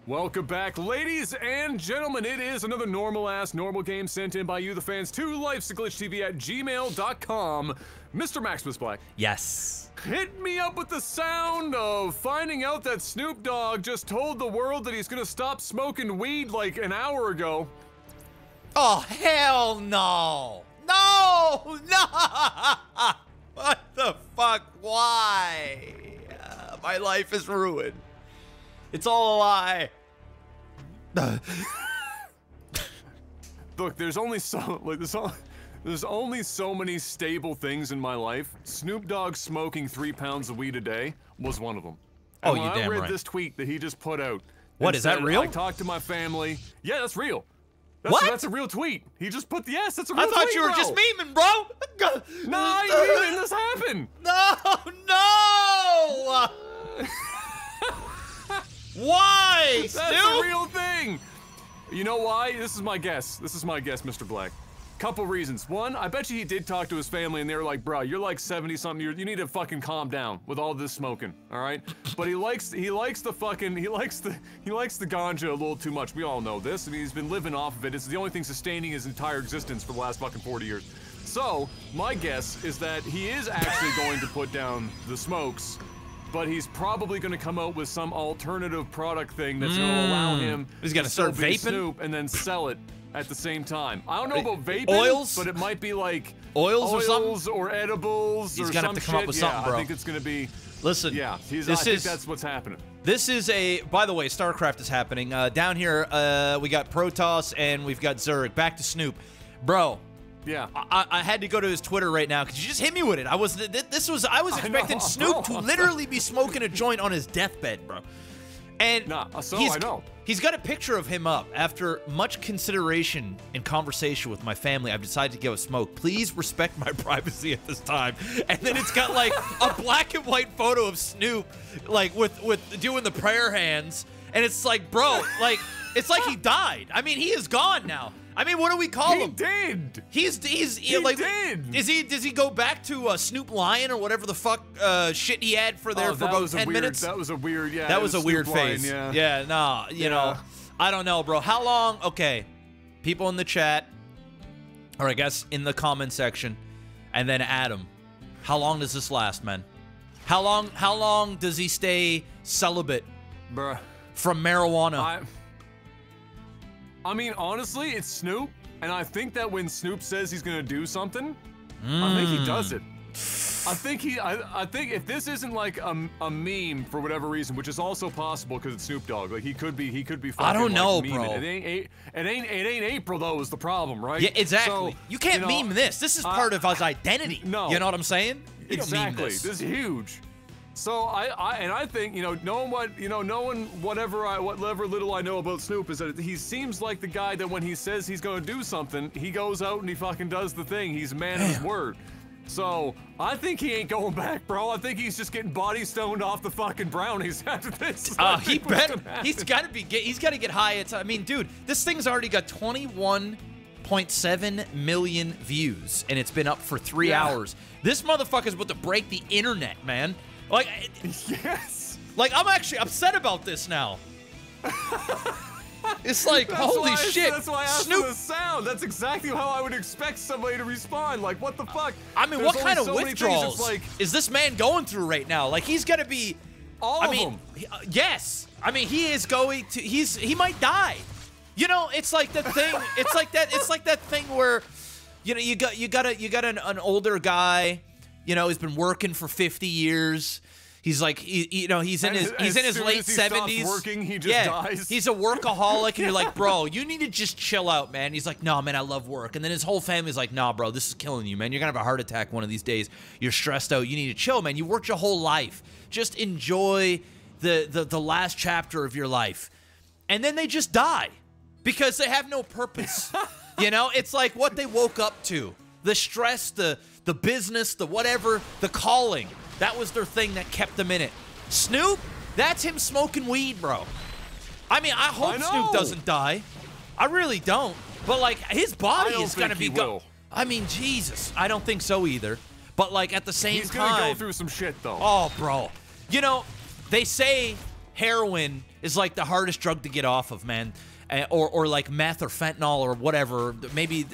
Welcome back, ladies and gentlemen. It is another normal game sent in by you, the fans, to Lifesaglitchtv@gmail.com. Mr. Maximus Black. Yes. Hit me up with the sound of finding out that Snoop Dogg just told the world that he's gonna stop smoking weed like an hour ago. Oh, hell no. No, no. What the fuck? Why? My life is ruined. It's all a lie. Look, there's only so many stable things in my life. Snoop Dogg smoking 3 pounds of weed a day was one of them. Oh, and you damn right. I read this tweet that he just put out. What, is that real? I talked to my family. Yeah, that's real. What? That's a real tweet. He just put yes, that's a real tweet, I thought you were just memeing, bro. No, I ain't memeing. This happened. No. Why, That's Snoop? a real thing. You know why? This is my guess. Mr. Black. Couple reasons. One, I bet you he did talk to his family and they were like, bro, you're like 70-something, you need to fucking calm down with all this smoking, all right? But he likes the ganja a little too much. We all know this. I mean, he's been living off of it. It's the only thing sustaining his entire existence for the last fucking 40 years. So, my guess is that he is actually going to put down the smokes, but he's probably going to come out with some alternative product thing that's going to allow him He's gonna start vaping? Snoop and then sell it at the same time. I don't know about vaping, Oils? but it might be like Oils or something? or edibles He's or gonna some have to come up shit. with something, bro. I think it's going to be. Listen, Yeah, I think that's what's happening. This is a, by the way, StarCraft is happening. Down here, we got Protoss and we've got Zurich. Back to Snoop. Bro. Yeah. I had to go to his Twitter right now because you just hit me with it. I was expecting Snoop to literally be smoking a joint on his deathbed, bro. And I know. He's got a picture of him up. After much consideration and conversation with my family, I've decided to go a smoke. Please respect my privacy at this time. And then it's got like a black and white photo of Snoop, like with doing the prayer hands. And it's like, bro, like it's like he died. I mean, he is gone now. I mean, what do we call him? He did. He like, did. Does he go back to Snoop Lion or whatever the fuck shit he had for there for about 10 minutes? That was a weird, yeah. That was a weird Snoop Lion, phase. yeah. Yeah, nah, you know, I don't know, bro. How long? Okay, people in the chat, or I guess in the comment section, and then Adam. How long does this last, man? How long does he stay celibate, Bruh. from marijuana? I mean, honestly, it's Snoop, and I think that when Snoop says he's gonna do something, I think he does it. I think if this isn't like a meme for whatever reason, which is also possible because it's Snoop Dogg, like he could be fucking, I don't know, like, bro. It ain't April though is the problem, right? Yeah, exactly. So, you can't meme this. This is part of his identity. No. You know what I'm saying? You don't meme Exactly. this. This is huge. So I think, you know, knowing whatever little I know about Snoop is that he seems like the guy that when he says he's gonna do something, he goes out and he fucking does the thing. He's a man of his word. So I think he ain't going back, bro. I think he's just getting body stoned off the fucking brownies after this. He better. He's got to get high. I mean, dude, this thing's already got 21.7 million views, and it's been up for 3 hours. This motherfucker's about to break the internet, man. Like, yes. Like, I'm actually upset about this now. It's like, holy shit. That's why I asked Snoop. for the sound. That's exactly how I would expect somebody to respond. Like, what the fuck? I mean, There's what kind of only so many things. withdrawals It's like, is this man going through right now? Like, he's gonna be. all I of mean, them. yes. I mean, he is going to. He might die. You know, it's like the thing. It's like that thing where, you know, you got an older guy. You know, he's been working for 50 years. He's like, he's in his late 70s. Working, he just dies. He's a workaholic, and you're like, bro, you need to just chill out, man. He's like, no, man, I love work. And then his whole family's like, nah, bro, this is killing you, man. You're gonna have a heart attack one of these days. You're stressed out. You need to chill, man. You worked your whole life. Just enjoy the last chapter of your life. And then they just die because they have no purpose. You know, it's like what they woke up to. The stress, the business, the whatever, the calling. That was their thing that kept them in it. Snoop, that's him smoking weed, bro. I mean, I hope Snoop doesn't die. I really don't. But, like, his body is going to be go. I mean, Jesus. I don't think so either. But, like, at the same time. He's going to go through some shit, though. Oh, bro. You know, they say heroin is like the hardest drug to get off of, man. Or like meth or fentanyl or whatever. Maybe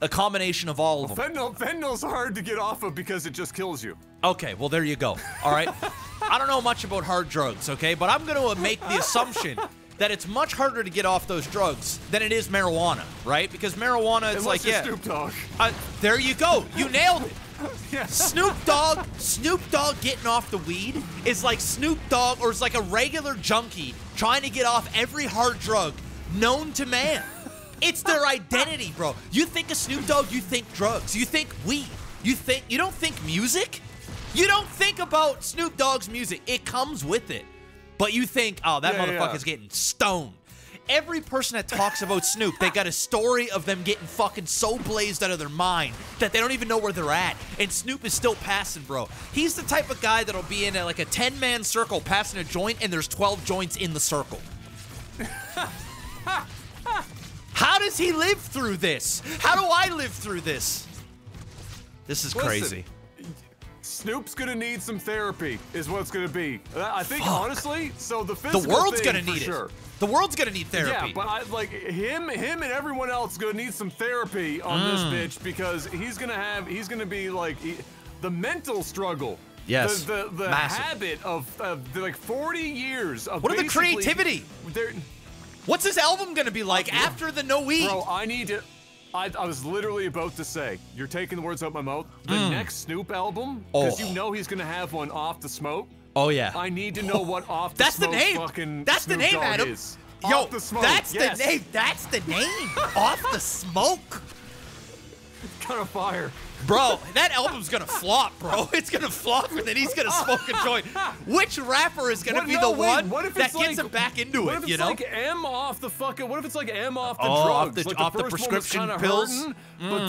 a combination of all of them. Fentanyl's hard to get off of because it just kills you. Okay, well, there you go. All right? I don't know much about hard drugs, okay? But I'm going to make the assumption that it's much harder to get off those drugs than it is marijuana, right? Because marijuana, it's like, yeah. Snoop Dogg. There you go. You nailed it. Yeah. Snoop Dogg getting off the weed is like Snoop Dogg, or it's like a regular junkie trying to get off every hard drug known to man. It's their identity, bro. You think of Snoop Dogg, you think drugs. You think weed. You don't think music? You don't think about Snoop Dogg's music. It comes with it. But you think, oh, that motherfucker's getting stoned. Every person that talks about Snoop, they got a story of them getting fucking so blazed out of their mind that they don't even know where they're at. And Snoop is still passing, bro. He's the type of guy that'll be in like a 10-man circle passing a joint, and there's 12 joints in the circle. How does he live through this? How do I live through this? This is crazy. Snoop's gonna need some therapy, is what it's gonna be. I think, honestly, so the physical The world's thing, gonna need it. sure. The world's gonna need therapy. Yeah, but like him and everyone else is gonna need some therapy on this bitch, because he's gonna be like the mental struggle. Yes. The habit of like 40 years of what are the creativity? What's this album gonna be like after the no weed? Bro, I was literally about to say, you're taking the words out of my mouth. The next Snoop album, because you know he's gonna have one off the smoke. Oh yeah. I need to know what off the smoke fucking That's the Snoop name, Dogg Adam. is. Yo, Off the smoke. that's the name. That's the name. Off the smoke. Kind of fire. Bro, that album's gonna flop, bro. It's gonna flop, and then he's gonna smoke a joint. Which rapper is gonna be the one that gets him back into it? What if it's like M off the fucking? What if it's like M off the drugs? Off the prescription pills. Hurting, but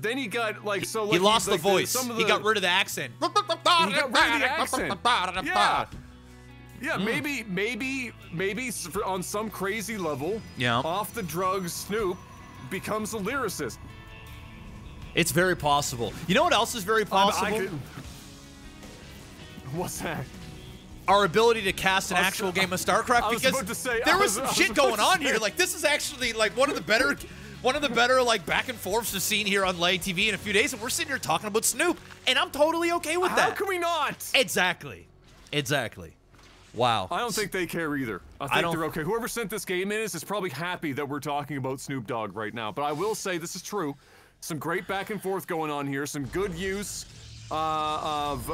then he got like so. Like, he lost the like voice. He got rid of the accent. He got rid of the accent. Yeah. Yeah, Mm. maybe on some crazy level, off the drugs, Snoop becomes a lyricist. It's very possible. You know what else is very possible? What's that? Our ability to cast an actual game of StarCraft, because there was some shit going on here. Like, this is actually like one of the better like back and forths we've seen here on LAGTV in a few days, and we're sitting here talking about Snoop, and I'm totally okay with that. How can we not? Exactly. Wow. I don't think they care either. I think they're okay. Whoever sent this game in is probably happy that we're talking about Snoop Dogg right now. But I will say this is true. Some great back and forth going on here. Some good use of the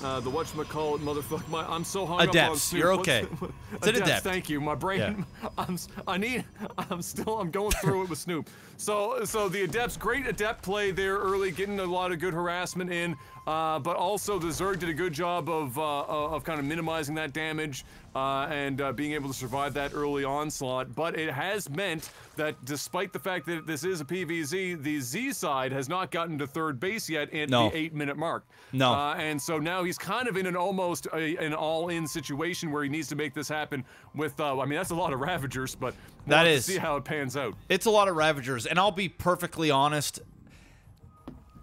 whatchamacallit, motherfucker. I'm so hung up on Snoop. You're okay. It's an adept. Thank you. My brain. Yeah. I'm going through it with Snoop. So the adepts, great adept play there early, getting a lot of good harassment in. But also the Zerg did a good job of kind of minimizing that damage and being able to survive that early onslaught. But it has meant that despite the fact that this is a PvZ, the Z side has not gotten to third base yet at the 8-minute mark. No. And so now he's kind of in an almost an all-in situation where he needs to make this happen with, I mean, that's a lot of Ravagers, but we'll have to see how it pans out. It's a lot of Ravagers, and I'll be perfectly honest,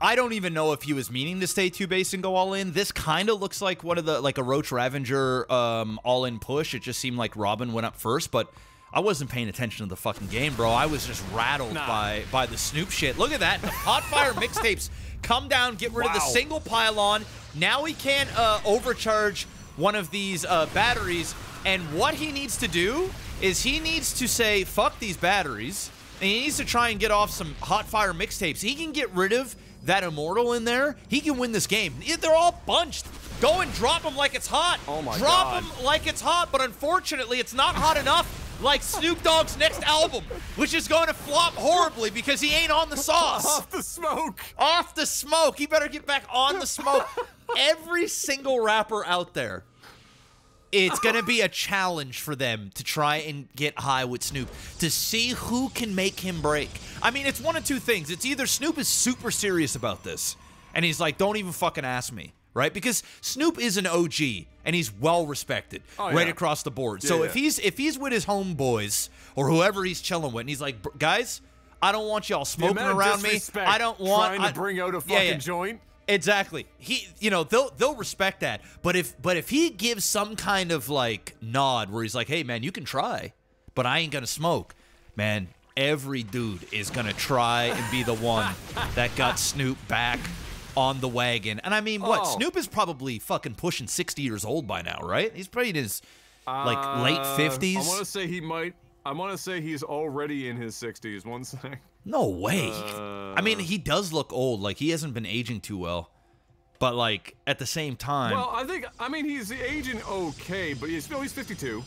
I don't even know if he was meaning to stay 2-base and go all in. This kind of looks like one of the, like a Roach Ravager all-in push. It just seemed like Robin went up first, but I wasn't paying attention to the fucking game, bro. I was just rattled by the Snoop shit. Look at that. The Hot Fire mixtapes come down, get rid of the single pylon. Now he can't overcharge one of these batteries, and what he needs to do is he needs to say, fuck these batteries, and he needs to try and get off some Hot Fire mixtapes. He can get rid of that Immortal in there. He can win this game. They're all bunched. Go and drop them like it's hot. Oh my God. Drop them like it's hot, but unfortunately, it's not hot enough like Snoop Dogg's next album, which is going to flop horribly because he ain't on the sauce. Off the smoke. Off the smoke. He better get back on the smoke. Every single rapper out there, it's going to be a challenge for them to try and get high with Snoop, to see who can make him break. I mean, it's one of two things. It's either Snoop is super serious about this, and he's like, don't even fucking ask me, right? Because Snoop is an OG, and he's well-respected right across the board. So if he's with his homeboys or whoever he's chilling with, and he's like, guys, I don't want y'all smoking around me. I don't want... trying to bring out a fucking joint. Exactly. They'll respect that. But if he gives some kind of like nod where he's like, "Hey man, you can try, but I ain't gonna smoke," man, every dude is gonna try and be the one that got Snoop back on the wagon. And I mean, what? Snoop is probably fucking pushing 60 years old by now, right? He's probably in his like late 50s. I want to say he might. I want to say he's already in his 60s. One sec. No way. I mean, he does look old. Like, he hasn't been aging too well. But, like, at the same time... Well, I mean, he's aging okay, but he's 52.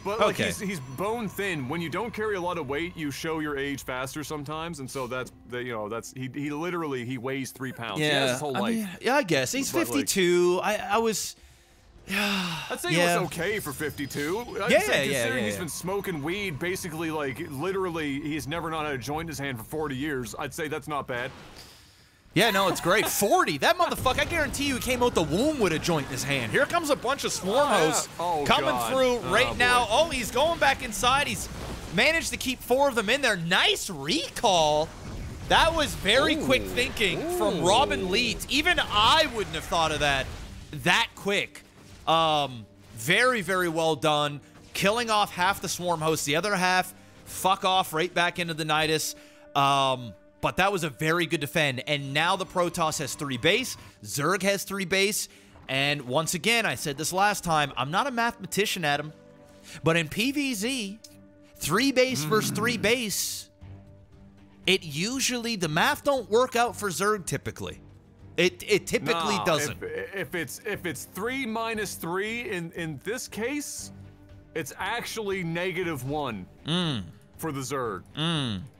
But, like, he's bone thin. When you don't carry a lot of weight, you show your age faster sometimes, and so he literally, he weighs 3 pounds. Yeah, he has his whole life. Mean, yeah, I guess. He's 52. Like, I was... I'd say he was okay for 52. Considering he's been smoking weed, basically, like, literally, he's never not had a joint in his hand for 40 years. I'd say that's not bad. Yeah, no, it's great. 40. That motherfucker, I guarantee you he came out the womb with a joint in his hand. Here comes a bunch of swarm hosts coming through right now. Oh, he's going back inside. He's managed to keep 4 of them in there. Nice recall. That was very quick thinking from RobinLeet. Even I wouldn't have thought of that quick. Very, very well done. Killing off half the swarm hosts. The other half, fuck off right back into the Nidus. But that was a very good defend. And now the Protoss has 3 base. Zerg has 3 base. And once again, I said this last time, I'm not a mathematician, Adam. But in PvZ, 3 base versus 3 base, it usually, the math don't work out for Zerg typically. It typically doesn't. If it's 3 minus 3 in this case, it's actually -1 for the Zerg.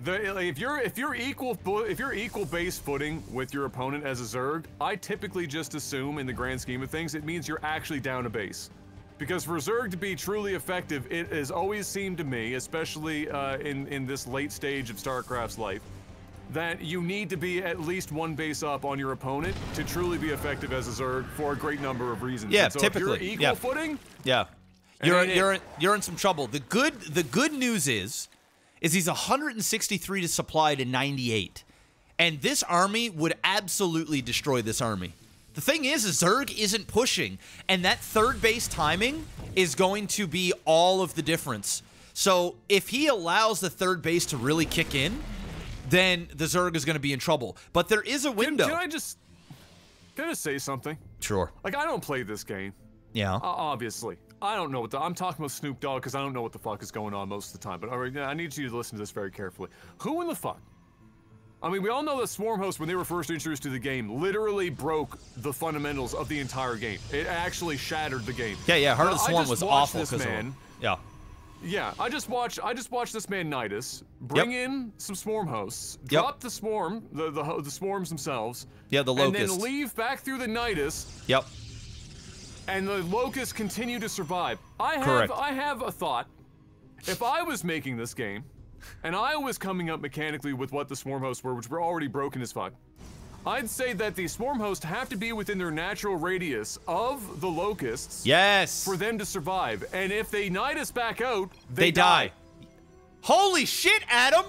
If you're equal base footing with your opponent as a Zerg, I typically just assume in the grand scheme of things it means you're actually down a base. Because for Zerg to be truly effective, it has always seemed to me, especially in this late stage of StarCraft's life, that you need to be at least 1 base up on your opponent to truly be effective as a Zerg for a great number of reasons. Yeah, so typically. If you're equal footing, you're in some trouble. The good news is he's 163 to supply to 98, and this army would absolutely destroy this army. The thing is Zerg isn't pushing, and that 3rd base timing is going to be all of the difference. So if he allows the 3rd base to really kick in, then the Zerg is going to be in trouble. But there is a window. Can I just say something? Sure. Like, I don't play this game. Yeah. Obviously. I don't know what I'm talking about Snoop Dogg because I don't know what the fuck is going on most of the time. But all right, I need you to listen to this very carefully. Who in the fuck? I mean, we all know that Swarm Hosts, when they were first introduced to the game, literally broke the fundamentals of the entire game. It actually shattered the game. Yeah, Heart of the Swarm was awful because of it. Yeah. Yeah, I just watched this man Nidus bring in some swarm hosts, drop the swarm, the swarms themselves. Yeah, the locusts. And then leave back through the Nidus. Yep. And the locusts continue to survive. I have a thought. If I was making this game, and I was coming up mechanically with what the swarm hosts were, which were already broken as fuck, I'd say that the swarm hosts have to be within their natural radius of the locusts. Yes. For them to survive. And if they Nidus back out, they die. Holy shit, Adam!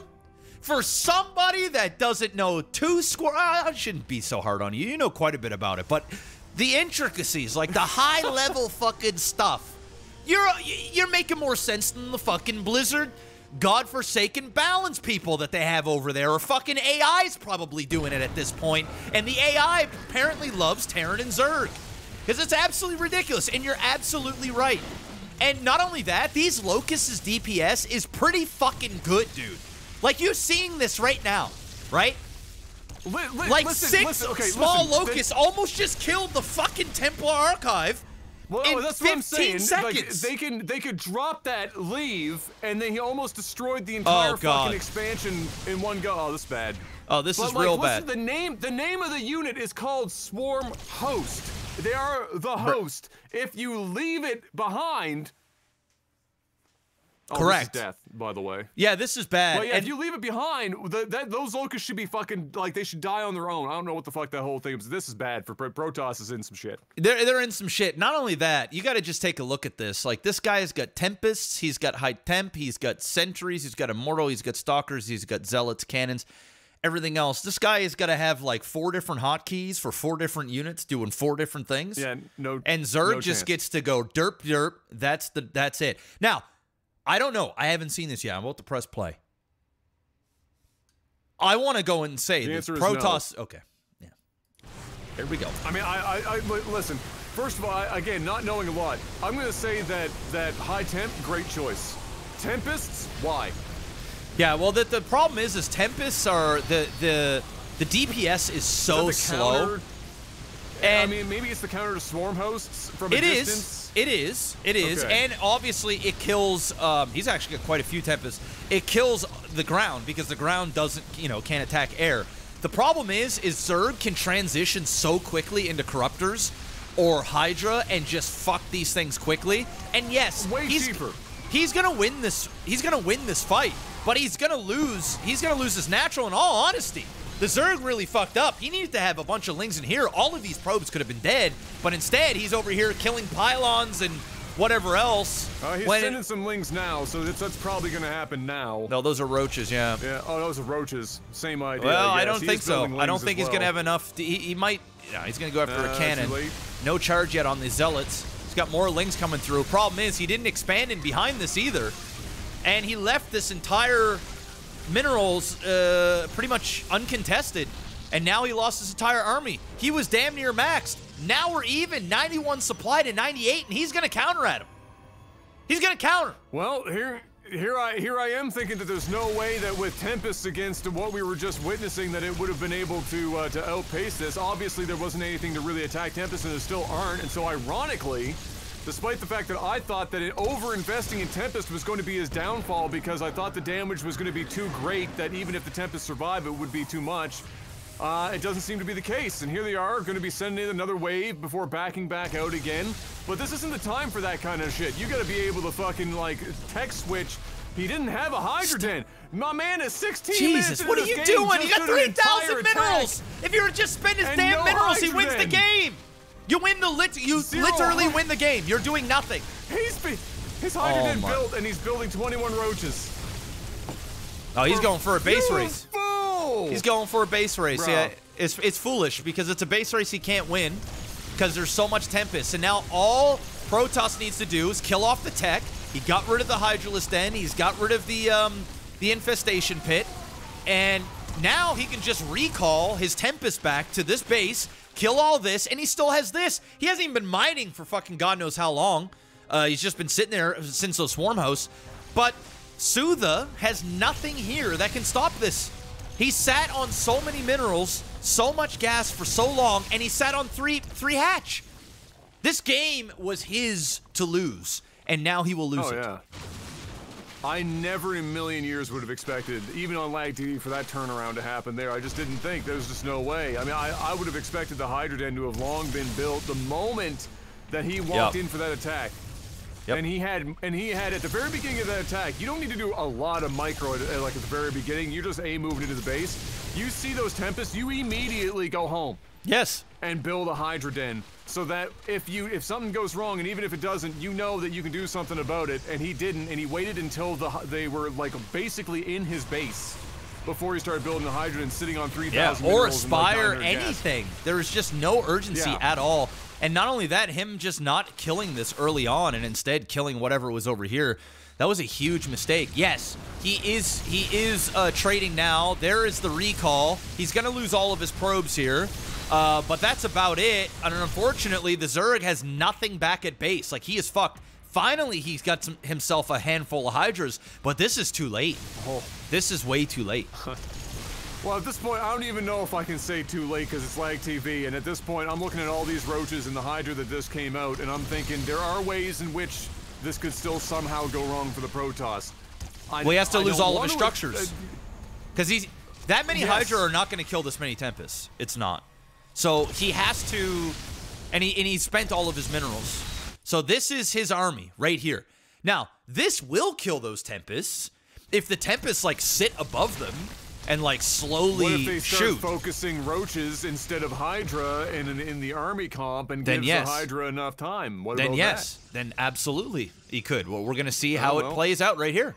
For somebody that doesn't know I shouldn't be so hard on you. You know quite a bit about it, but the intricacies, like the high-level fucking stuff, you're making more sense than the fucking Blizzard godforsaken balance people that they have over there, or fucking AI's probably doing it at this point, and the AI apparently loves Terran and Zerg, because it's absolutely ridiculous, and you're absolutely right. And not only that, these Locusts' DPS is pretty fucking good, dude. Like, you're seeing this right now, right? Like, six small Locusts almost just killed the fucking Templar Archive. Well, that's what I'm saying. Seconds. Like, they could drop that, leave, and then he almost destroyed the entire fucking expansion in one go. Oh, this is bad. Oh, this is real bad. The name of the unit is called Swarm Host. They are the host. If you leave it behind, correct. This is death, by the way. Yeah, this is bad. But yeah, if you leave it behind, those locusts should be fucking, like, they should die on their own. I don't know what the fuck that whole thing is. This is bad. For Protoss is in some shit. They're in some shit. Not only that, you got to just take a look at this. Like, this guy's got Tempests, he's got High Temp, he's got Sentries, he's got Immortal, he's got Stalkers, he's got Zealots, Cannons. everything else. This guy is got to have like 4 different hotkeys for 4 different units doing 4 different things. Yeah, no. And Zerg no just chance. gets to go derp derp. That's it. Now, I don't know. I haven't seen this yet. I'm about to press play. I want to go and say the this answer is Protoss. no. Okay. Yeah. Here we go. I mean, I listen. First of all, again, not knowing a lot, I'm going to say that high temp, great choice. Tempests, why? Yeah, well, the problem is Tempests are the DPS is so slow. Counter? And I mean, maybe it's the counter to swarm hosts from a it distance. is, Okay. and obviously it kills. He's actually got quite a few Tempests. It kills the ground because the ground doesn't, can't attack air. The problem is Zerg can transition so quickly into Corruptors or Hydra and just fuck these things quickly. And yes, Way cheaper. He's gonna win this. He's gonna win this fight, but he's gonna lose. He's gonna lose his natural. In all honesty, the Zerg really fucked up. He needed to have a bunch of lings in here. All of these probes could have been dead, but instead he's over here killing pylons and whatever else. He's sending some lings now, so that's probably going to happen now. No, those are roaches. Yeah. Yeah. Oh, those are roaches. Same idea. Well, I guess. don't He think is so. building I don't lings think as he's gonna well. have enough. He might. He's gonna go after a cannon. Too late. No charge yet on the Zealots. He's got more lings coming through. Problem is, he didn't expand in behind this either. And he left this entire minerals pretty much uncontested. And now he lost his entire army. He was damn near maxed. Now we're even, 91 supply to 98, and he's going to counter at him. He's going to counter. Well, here I am thinking that there's no way that with Tempests against what we were just witnessing that it would have been able to outpace this. Obviously, there wasn't anything to really attack Tempests, and there still aren't. And so, ironically, despite the fact that I thought that over-investing in Tempest was going to be his downfall because I thought the damage was going to be too great that even if the Tempest survived, it would be too much. It doesn't seem to be the case, and here they are, going to be sending in another wave before backing back out again. But this isn't the time for that kind of shit. You gotta be able to fucking, like, tech switch. He didn't have a Hydrogen. My man is 16 minutes Jesus, into what are this you game, doing? just You got did an 3,000 entire minerals. attack. If you were to just spend his And damn no minerals, he wins the hydrogen. game. You win the you Zero literally hydrogen. win the game. You're doing nothing. His Hydrogen my. built, and he's building 21 roaches. Oh, he's going for a base race. Fool! He's going for a base race. Bro. Yeah, it's foolish because it's a base race he can't win because there's so much Tempest. And now all Protoss needs to do is kill off the tech. He got rid of the Hydralisk Den. He's got rid of the infestation pit. And now he can just recall his Tempest back to this base, kill all this, and he still has this. He hasn't even been mining for fucking God knows how long. He's just been sitting there since the Swarm House. But Sootha has nothing here that can stop this. He sat on so many minerals, so much gas for so long, and he sat on three hatch. This game was his to lose, and now he will lose it. Yeah. I never in a million years would have expected, even on LAGTV, for that turnaround to happen there. I just didn't think. There was just no way. I mean, I would have expected the Hydrogen to have long been built the moment that he walked in for that attack. Yep. And he had at the very beginning of that attack, you don't need to do a lot of micro like at the very beginning. You're just moving into the base. You see those Tempests, you immediately go home. Yes. And build a Hydroden so that if something goes wrong, and even if it doesn't, you know that you can do something about it. And he didn't, and he waited until they were like basically in his base before he started building the Hydroden, sitting on 3,000 or minerals and, like, Aspire, 900 gas. anything. There was just no urgency at all. And not only that, him just not killing this early on and instead killing whatever was over here. That was a huge mistake. Yes, he is trading now. There is the recall. He's going to lose all of his probes here. But that's about it. And unfortunately, the Zerg has nothing back at base. Like, he is fucked. Finally, he's got himself a handful of Hydras, but this is too late. Oh. This is way too late. Well, at this point, I don't even know if I can say too late because it's LAGTV, and at this point, I'm looking at all these roaches and the Hydra that this came out, and I'm thinking there are ways in which this could still somehow go wrong for the Protoss. Well, he has to lose all of his structures. Because that many Hydra are not going to kill this many Tempests. It's not. So he has to, and he spent all of his minerals. So this is his army right here. Now, this will kill those Tempests if the Tempests, like, sit above them and, like, slowly what if they start shoot. focusing roaches instead of Hydra in the army comp and gives the Hydra enough time? What then about yes, that? then absolutely he could. Well, we're going to see how it plays out right here.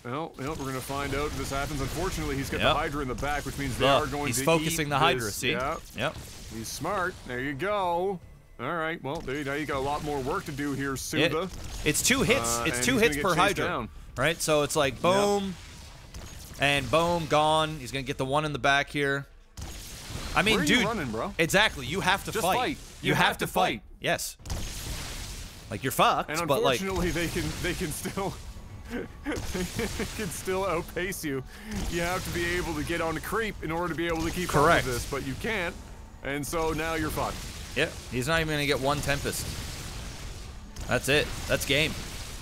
Well, we're going to find out if this happens. Unfortunately, he's got the Hydra in the back, which means they are going to He's focusing the Hydra, this. see? Yep. He's smart. There you go. All right, well, now you got a lot more work to do here, Sootha. It's 2 hits. It's 2 hits per Hydra, down. Right? So it's like boom, and boom, gone. He's going to get the one in the back here. I mean, Where are dude, you running, bro? Exactly. You have to Just fight. You have to fight. Yes. Like, you're fucked, and but like... unfortunately, they can still... they can still outpace you. You have to be able to get on the creep in order to be able to keep up with this, but you can't, and so now you're fucked. Yeah, he's not even going to get one Tempest. That's it. That's game.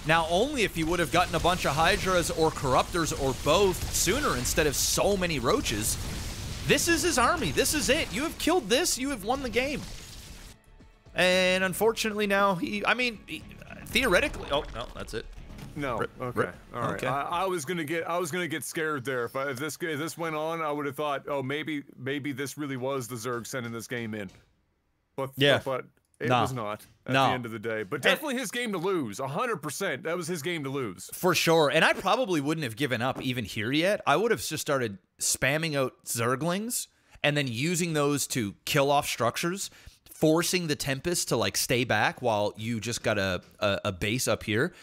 Now, only if you would have gotten a bunch of Hydras or Corruptors or both sooner instead of so many Roaches. This is his army. This is it. You have killed this. You have won the game. And unfortunately now, theoretically... Oh, no, that's it. No. Okay. All right. Okay. I was gonna get scared there. If this went on, I would have thought, oh, maybe this really was the Zerg sending this game in. But but it was not at the end of the day. But definitely his game to lose. 100%. That was his game to lose. For sure. And I probably wouldn't have given up even here yet. I would have just started spamming out Zerglings and then using those to kill off structures, forcing the Tempest to like stay back while you just got a base up here.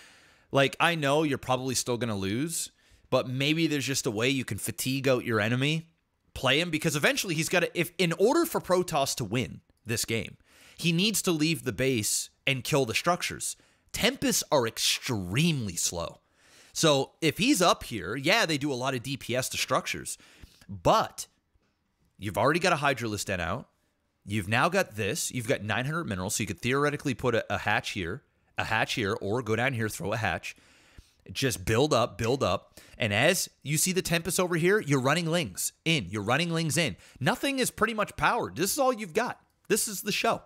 Like, I know you're probably still going to lose, but maybe there's just a way you can fatigue out your enemy, play him, because eventually he's got to, in order for Protoss to win this game, he needs to leave the base and kill the structures. Tempests are extremely slow. So if he's up here, yeah, they do a lot of DPS to structures, but you've already got a Hydralisk out. You've now got this. You've got 900 minerals, so you could theoretically put a hatch here, or go down here, throw a hatch. Just build up, and as you see the Tempest over here, you're running Lings in. You're running Lings in. Nothing is pretty much powered. This is all you've got. This is the show.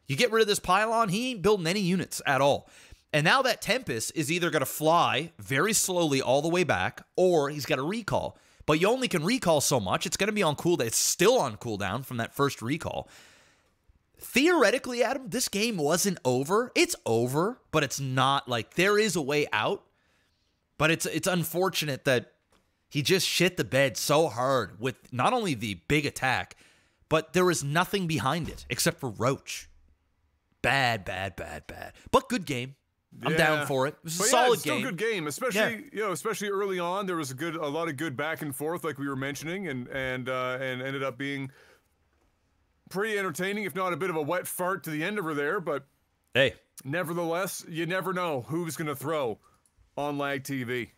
You get rid of this pylon, he ain't building any units at all. And now that Tempest is either going to fly very slowly all the way back, or he's got to recall. But you only can recall so much. It's going to be on cooldown. It's still on cooldown from that first recall. Theoretically, Adam, this game wasn't over. It's over, but it's not. Like, there is a way out. But it's unfortunate that he just shit the bed so hard with not only the big attack, but there was nothing behind it except for Roach. Bad. But good game. I'm down for it. It was a solid game. Still good game, especially especially early on. There was a lot of good back and forth, like we were mentioning, and ended up being pretty entertaining, if not a bit of a wet fart to the end over there. But hey, nevertheless, you never know who's gonna throw on LAGTV.